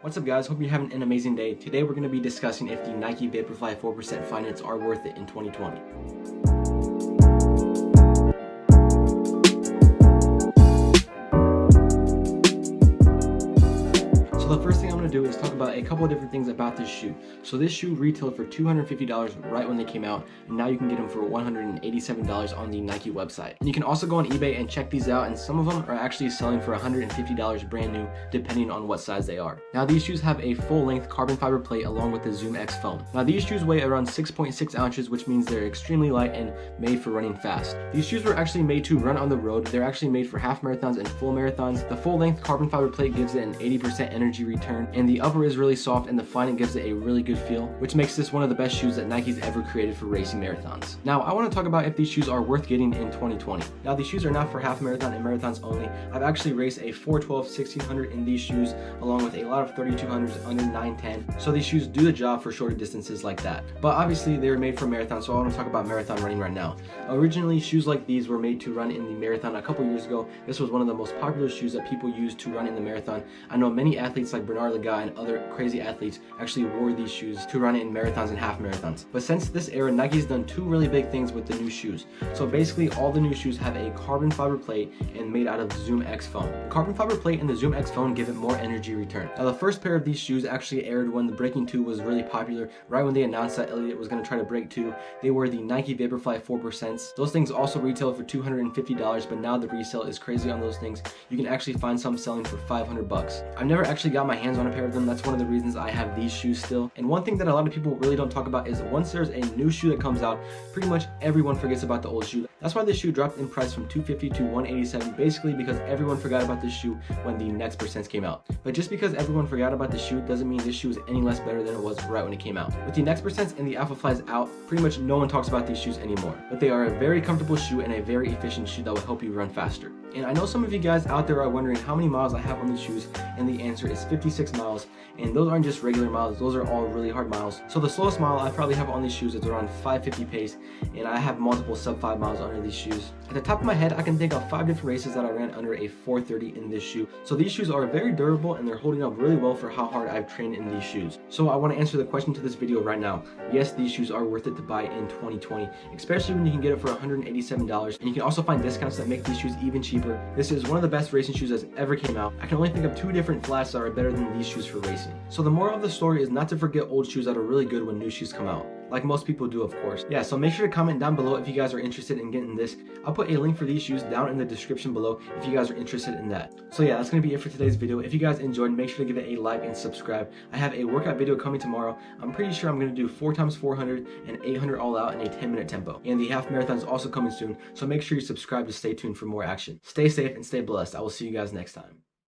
What's up guys, hope you're having an amazing day. Today we're going to be discussing if the Nike Vaporfly 4% Flyknits are worth it in 2020. So the first thing I'm going to do is talk about a couple of different things about this shoe. So this shoe retailed for $250 right when they came out, and now you can get them for $187 on the Nike website. And you can also go on eBay and check these out, and some of them are actually selling for $150 brand new, depending on what size they are. Now these shoes have a full-length carbon fiber plate along with the Zoom X foam. Now these shoes weigh around 6.6 ounces, which means they're extremely light and made for running fast. These shoes were actually made to run on the road. They're actually made for half marathons and full marathons. The full-length carbon fiber plate gives it an 80% energy return, and the upper is really soft, and the Flyknit gives it a really good feel, which makes this one of the best shoes that Nike's ever created for racing marathons. Now I want to talk about if these shoes are worth getting in 2020. Now these shoes are not for half marathon and marathons only. I've actually raced a 412, 1600 in these shoes, along with a lot of 3200s under 910. So these shoes do the job for shorter distances like that. But obviously they were made for marathon, so I want to talk about marathon running right now. Originally, shoes like these were made to run in the marathon a couple years ago. This was one of the most popular shoes that people used to run in the marathon. I know many athletes like Bernard Lagat and other crazy athletes actually wore these shoes to run in marathons and half marathons. But since this era, Nike's done two really big things with the new shoes. So basically all the new shoes have a carbon fiber plate and made out of Zoom X foam. The carbon fiber plate and the Zoom X foam give it more energy return. Now the first pair of these shoes actually aired when the Breaking 2 was really popular, right when they announced that Elliott was going to try to break 2. They were the Nike Vaporfly 4%. Those things also retailed for $250, but now the resale is crazy on those things. You can actually find some selling for $500. I've never actually got my hands on a pair of them. That's one of the reasons I have these shoes still. And one thing that a lot of people really don't talk about is once there's a new shoe that comes out, pretty much everyone forgets about the old shoe. That's why this shoe dropped in price from $250 to $187, basically because everyone forgot about this shoe when the next percents came out. But just because everyone forgot about the shoe doesn't mean this shoe is any less better than it was right when it came out. With the next percents and the Alpha Flies out, pretty much no one talks about these shoes anymore. But they are a very comfortable shoe and a very efficient shoe that will help you run faster. And I know some of you guys out there are wondering how many miles I have on these shoes, and the answer is 56 miles. And those aren't just regular miles, those are all really hard miles. So the slowest mile I probably have on these shoes is around 550 pace, and I have multiple sub 5 miles under these shoes. At the top of my head, I can think of 5 different races that I ran under a 430 in this shoe. So these shoes are very durable and they're holding up really well for how hard I've trained in these shoes. So I want to answer the question to this video right now. Yes, these shoes are worth it to buy in 2020, especially when you can get it for $187, and you can also find discounts that make these shoes even cheaper. This is one of the best racing shoes that's ever came out. I can only think of 2 different flats that are better than these shoes for racing. So the moral of the story is not to forget old shoes that are really good when new shoes come out, like most people do, of course. Yeah, so make sure to comment down below if you guys are interested in getting this. I'll put a link for these shoes down in the description below if you guys are interested in that. So yeah, that's going to be it for today's video. If you guys enjoyed, make sure to give it a like and subscribe. I have a workout video coming tomorrow. I'm pretty sure I'm going to do 4x400 and 800 all out in a 10-minute tempo. And the half marathon is also coming soon, so make sure you subscribe to stay tuned for more action. Stay safe and stay blessed. I will see you guys next time.